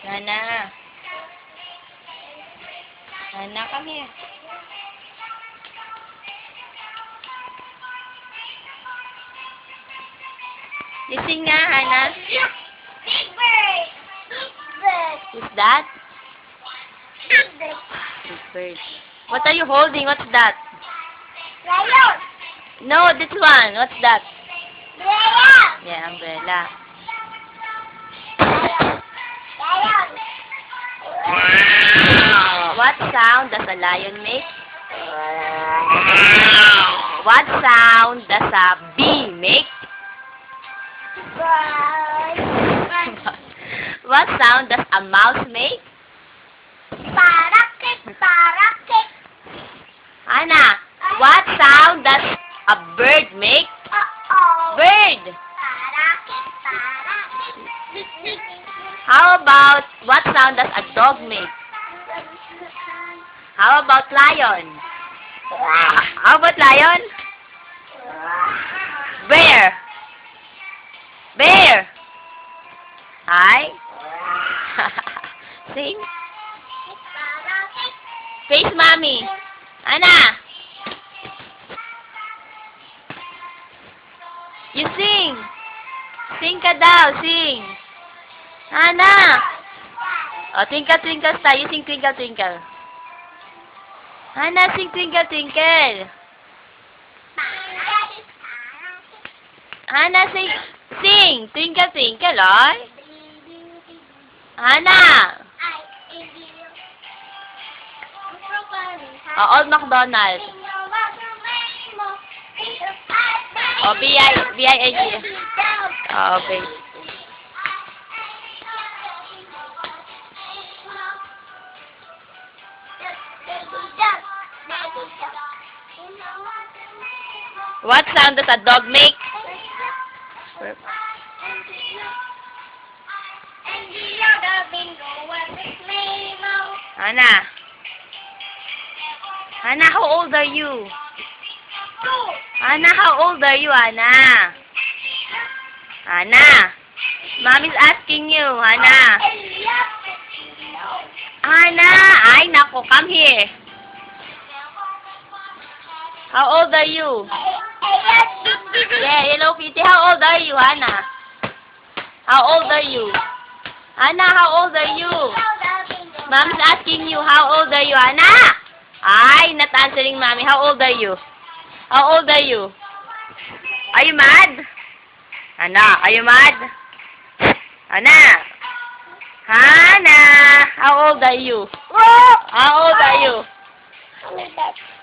Hannah. Hannah, come here. You sing nga, Hannah. Big bird. Big bird. Who's that? Big bird. Big bird. What are you holding? What's that? Lion. No, this one. What's that? Lion. Yeah, umbrella. Lion. What sound does a lion make? What sound does a bee make? What sound does a mouse make? Parakit. Parakit. Anna, what sound does a bird make? Uh-oh. Bird! Parakit. Parakit. How about what sound does a dog make? How about lion? How about lion? Bear! Bear! Hi? Sing? Face mommy. Anna! You sing! Sing ka daw, sing! Anna! Oh, twinkle, twinkle star. You sing twinkle, twinkle. Anna, sing twinkle, twinkle. Anna, sing twinkle, twinkle, oy. Anna! Oh, Old MacDonald. Oh, B-I-N-G. Oh, okay. What sound does a dog make? Anna. Anna, how old are you? Anna, how old are you, Anna? Anna. Mommy's asking you, Anna. Anna. Ay, nako, come here. How old are you? Yeah, Hello Kitty. How old are you, Anna? How old are you? Anna, how old are you? Mom's asking you, how old are you, Anna? Ay, not answering mommy. How old are you? How old are you? Are you mad? Anna, are you mad? Anna. Hannah, how old are you? How old are